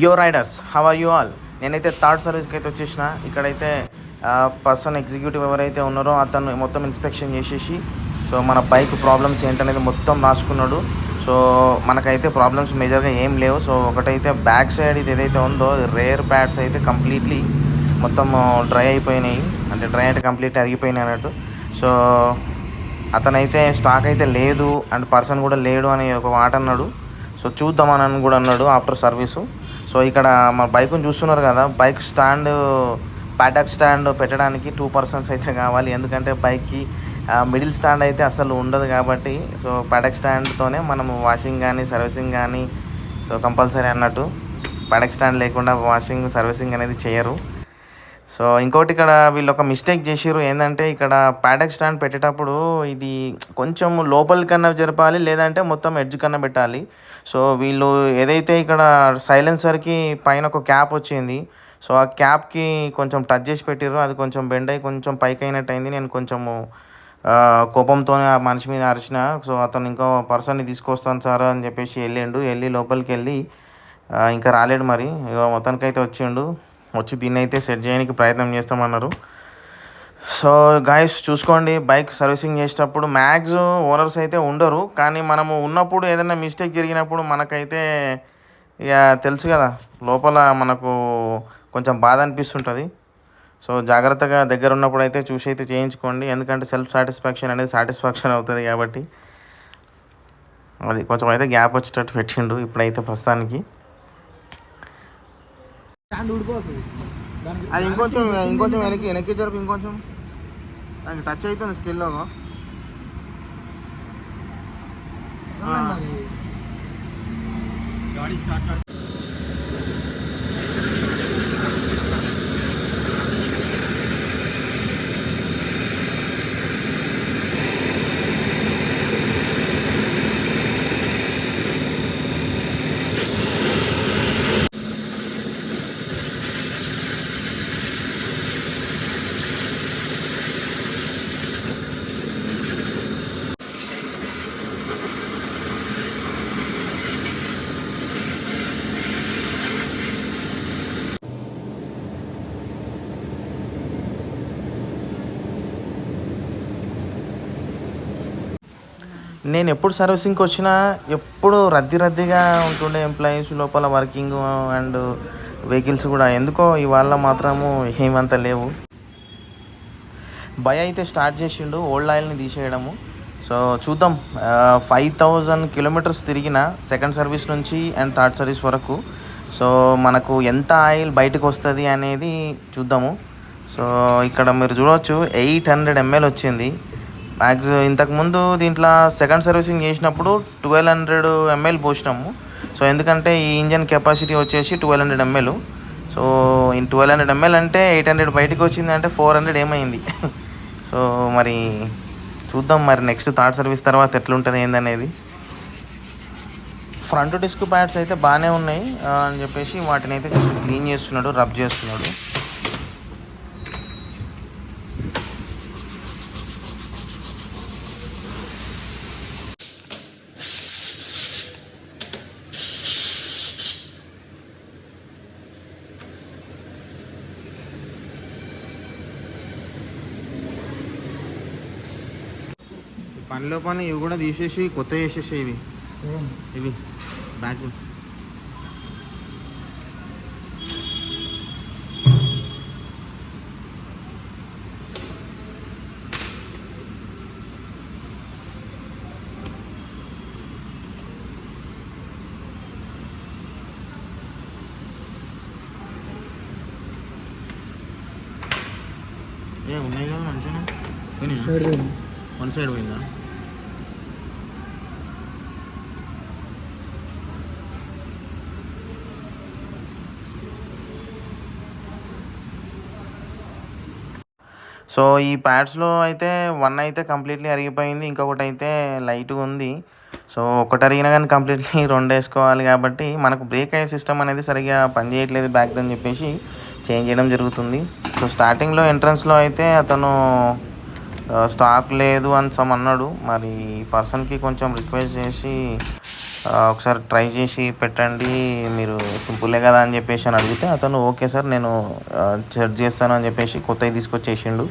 యో riders, how are you all? నేనైతే third సర్వీస్కి అయితే వచ్చేసిన. ఇక్కడైతే పర్సన్ ఎగ్జిక్యూటివ్ ఎవరైతే ఉన్నారో అతను మొత్తం ఇన్స్పెక్షన్ చేసేసి సో మన బైక్ ప్రాబ్లమ్స్ ఏంటనేది మొత్తం రాసుకున్నాడు. సో మనకైతే ప్రాబ్లమ్స్ మేజర్గా ఏం లేవు. సో ఒకటైతే బ్యాక్ సైడ్ ఇది ఏదైతే ఉందో రేర్ ప్యాడ్స్ అయితే కంప్లీట్లీ మొత్తం డ్రై అయిపోయినాయి. అంటే డ్రై అంటే కంప్లీట్ అరిగిపోయినాయి అన్నట్టు. సో అతనైతే స్టాక్ అయితే లేదు అండ్ పర్సన్ కూడా లేడు అని ఒక మాట అన్నాడు. సో చూద్దామని కూడా అన్నాడు ఆఫ్టర్ సర్వీసు. సో ఇక్కడ మన బైక్ని చూస్తున్నారు కదా, బైక్ స్టాండ్ ప్యాడక్ స్టాండ్ పెట్టడానికి 2 పర్సన్స్ అయితే కావాలి. ఎందుకంటే బైక్కి మిడిల్ స్టాండ్ అయితే అసలు ఉండదు కాబట్టి సో ప్యాడక్ స్టాండ్తోనే మనము వాషింగ్ కానీ సర్వీసింగ్ కానీ సో కంపల్సరీ అన్నట్టు. ప్యాడక్ స్టాండ్ లేకుండా వాషింగ్ సర్వీసింగ్ అనేది చేయరు. సో ఇంకోటి ఇక్కడ వీళ్ళు ఒక మిస్టేక్ చేసారు. ఏంటంటే ఇక్కడ ప్యాడక్ స్టాండ్ పెట్టేటప్పుడు ఇది కొంచెం లోపలి కన్నా జరపాలి, లేదంటే మొత్తం ఎడ్జ్ కన్నా పెట్టాలి. సో వీళ్ళు ఏదైతే ఇక్కడ సైలెన్సర్కి పైన ఒక క్యాప్ వచ్చింది, సో ఆ క్యాప్కి కొంచెం టచ్ చేసి పెట్టారు. అది కొంచెం బెండ్ అయ్యి కొంచెం పైకి అయినట్టు అయింది. నేను కొంచెము కోపంతో ఆ మనిషి మీద అరిచిన. సో అతను ఇంకో పర్సన్ని తీసుకొస్తాను సార్ అని చెప్పేసి వెళ్ళి లోపలికి వెళ్ళి ఇంకా రాలేడు. మరి మొత్తానికైతే వచ్చి దీన్ని అయితే సెట్ చేయడానికి ప్రయత్నం చేస్తామన్నారు. సో గాయస్ చూసుకోండి, బైక్ సర్వీసింగ్ చేసేటప్పుడు మ్యాక్స్ ఓనర్స్ అయితే ఉండరు, కానీ మనము ఉన్నప్పుడు ఏదైనా మిస్టేక్ జరిగినప్పుడు మనకైతే ఇక తెలుసు కదా, లోపల మనకు కొంచెం బాధ అనిపిస్తుంటుంది. సో జాగ్రత్తగా దగ్గర ఉన్నప్పుడు అయితే చూసి అయితే చేయించుకోండి. ఎందుకంటే సెల్ఫ్ సాటిస్ఫాక్షన్ అనేది సాటిస్ఫాక్షన్ అవుతుంది కాబట్టి. అది కొంచెం అయితే గ్యాప్ వచ్చేటట్టు పెట్టిండు ఇప్పుడైతే ప్రస్తుతానికి. అది ఇంకొంచెం వెనక్కి జరుపు, ఇంకొంచెం దానికి టచ్ అవుతుంది స్టిల్. నేను ఎప్పుడు సర్వీసింగ్కి వచ్చినా ఎప్పుడు రద్దీగా ఉంటుండే ఎంప్లాయీస్ లోపల వర్కింగ్ అండ్ వెహికల్స్ కూడా. ఎందుకో ఇవాళ మాత్రము ఏమంత లేవు. భయ అయితే స్టార్ట్ చేసిండు ఓల్డ్ ఆయిల్ని తీసేయడము. సో చూద్దాం, 5000 కిలోమీటర్స్ తిరిగిన సెకండ్ సర్వీస్ నుంచి అండ్ థర్డ్ సర్వీస్ వరకు. సో మనకు ఎంత ఆయిల్ బయటకు వస్తుంది అనేది చూద్దాము. సో ఇక్కడ మీరు చూడవచ్చు 800 ml వచ్చింది. ఇంతకుముందు దీంట్లో సెకండ్ సర్వీసింగ్ చేసినప్పుడు 1200 ml పోసినాము. సో ఎందుకంటే ఈ ఇంజన్ కెపాసిటీ వచ్చేసి 1200 ml. సో 1200 ml అంటే 800 బయటకు వచ్చింది అంటే 400 ఏమైంది. సో మరి చూద్దాం, మరి నెక్స్ట్ థర్డ్ సర్వీస్ తర్వాత ఎట్లుంటుంది ఏందనేది. ఫ్రంట్ డిస్క్ ప్యాడ్స్ అయితే బాగానే ఉన్నాయి అని చెప్పేసి వాటిని అయితే జస్ట్ క్లీన్ చేస్తున్నాడు, రబ్ చేస్తున్నాడు. పనిలో పని ఇవి కూడా తీసేసి కొత్త చేసేసి ఇవి బ్యాక్ ఉన్నాయి కదా మంచిగా. వన్ సైడ్ పోయిందా? సో ఈ ప్యాడ్స్లో అయితే 1 అయితే కంప్లీట్లీ అరిగిపోయింది, ఇంకొకటి అయితే లైట్గా ఉంది. సో ఒకటి అరిగినా కానీ కంప్లీట్లీ 2 వేసుకోవాలి కాబట్టి మనకు బ్రేక్ అయ్యే సిస్టమ్ అనేది సరిగ్గా పనిచేయట్లేదు బ్యాక్ అని చెప్పేసి చేంజ్ చేయడం జరుగుతుంది. సో స్టార్టింగ్లో ఎంట్రన్స్లో అయితే అతను స్టాక్ లేదు అని అన్నాడు. మరి పర్సన్కి కొంచెం రిక్వెస్ట్ చేసి ఒకసారి ట్రై చేసి పెట్టండి, మీరు సింపులే కదా అని చెప్పేసి అని అడిగితే అతను ఓకే సార్ నేను సెట్ చేస్తాను అని చెప్పేసి కొత్తవి తీసుకొచ్చేసిండు.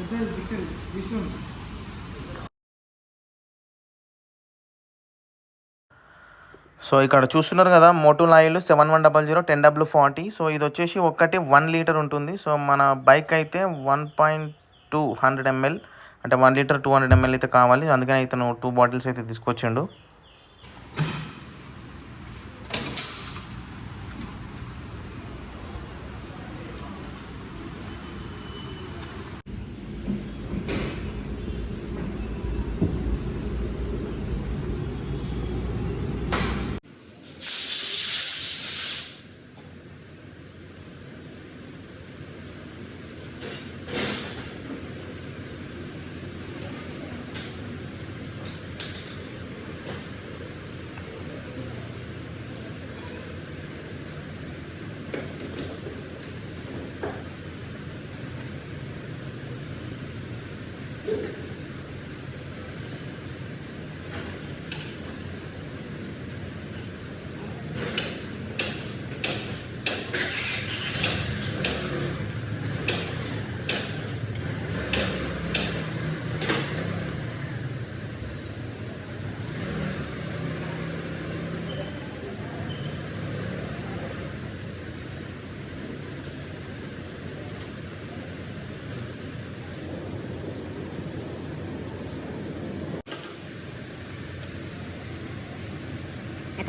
సో ఇక్కడ చూస్తున్నారు కదా మోటో ఆయిల్ 7100 10W40. సో ఇది వచ్చేసి ఒక్కటి 1 లీటర్ ఉంటుంది. సో మన బైక్ అయితే 1.2 100 ml అంటే 1 లీటర్ 200 ml అయితే కావాలి, అందుకని ఇతను 2 బాటిల్స్ అయితే తీసుకొచ్చిండు.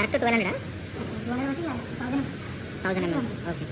Correct 1200 1000 ml okay.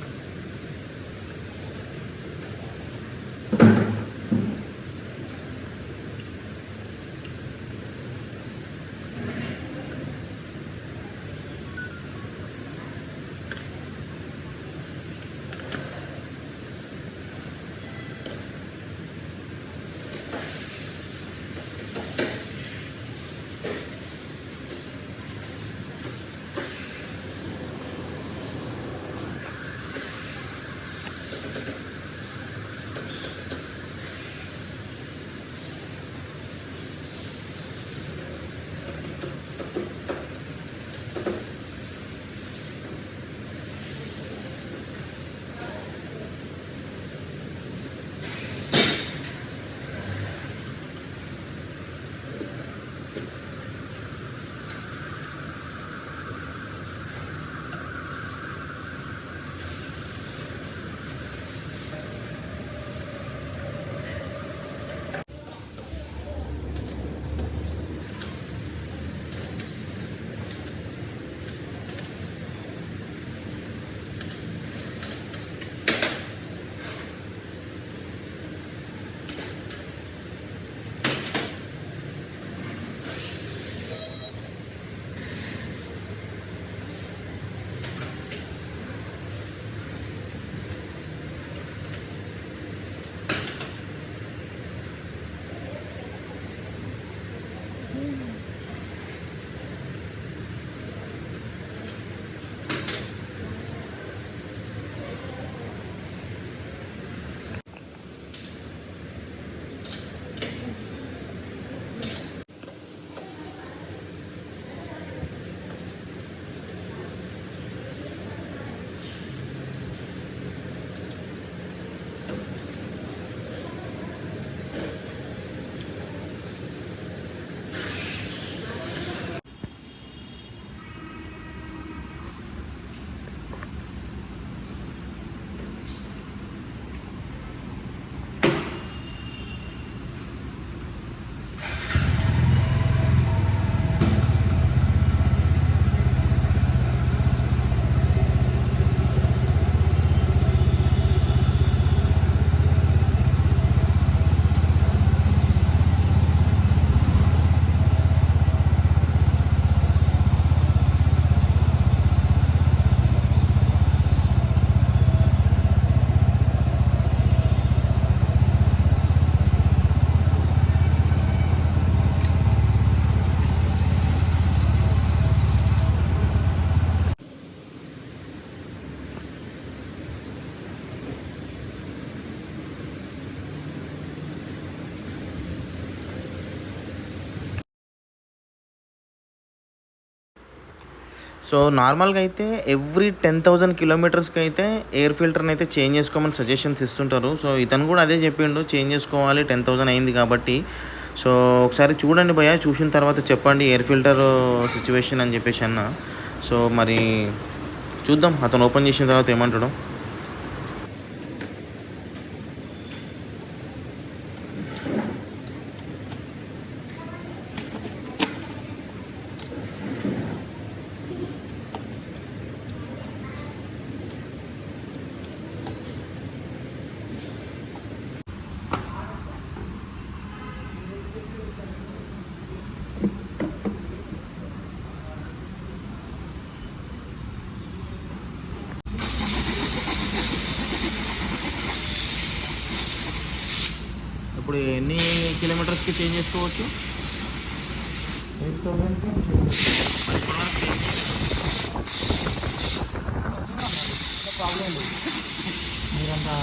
సో నార్మల్గా అయితే ఎవ్రీ 10,000 కిలోమీటర్స్కి అయితే ఎయిర్ ఫిల్టర్ని అయితే చేంజ్ చేసుకోమని సజెషన్స్ ఇస్తుంటారు. సో ఇతను కూడా అదే చెప్పిండు, చేంజ్ చేసుకోవాలి 10,000 అయింది కాబట్టి. సో ఒకసారి చూడండి భయ్యా, చూసిన తర్వాత చెప్పండి ఎయిర్ ఫిల్టర్ సిచ్యువేషన్ అని చెప్పేసి అన్న. సో మరి చూద్దాం అతను ఓపెన్ చేసిన తర్వాత ఏమంటాడు. ఇప్పుడు ఎన్ని కిలోమీటర్స్కి చేంజ్ చేసుకోవచ్చు? 8,000 ప్రాబ్లం లేదు. మీరంతా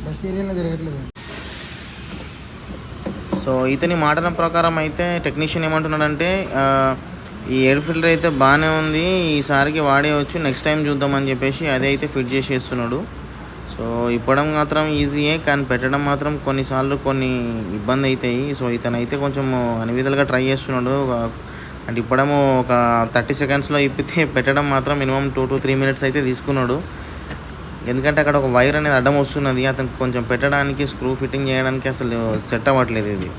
బస్ ఏరియాలో తిరగట్లేదు. సో ఇతని మాటల ప్రకారం అయితే టెక్నీషియన్ ఏమంటున్నాడంటే ఈ ఎయిర్ ఫిల్టర్ అయితే బాగానే ఉంది, ఈసారికి వాడేయచ్చు, నెక్స్ట్ టైం చూద్దామని చెప్పేసి అదే అయితే ఫిట్ చేసేస్తున్నాడు. సో ఇప్పడం మాత్రం ఈజీయే, కానీ పెట్టడం మాత్రం కొన్నిసార్లు కొన్ని ఇబ్బంది అవుతాయి. సో ఇతనైతే కొంచెం అన్ని విధాలుగా ట్రై చేస్తున్నాడు. అంటే ఇప్పడము ఒక 30 సెకండ్స్లో ఇప్పితే పెట్టడం మాత్రం మినిమం 2 to 3 minutes అయితే తీసుకున్నాడు. ఎందుకంటే అక్కడ ఒక వైర్ అనేది అడ్డం వస్తున్నది, అతనికి కొంచెం పెట్టడానికి స్క్రూ ఫిట్టింగ్ చేయడానికి అసలు సెట్ అవ్వట్లేదు ఇది.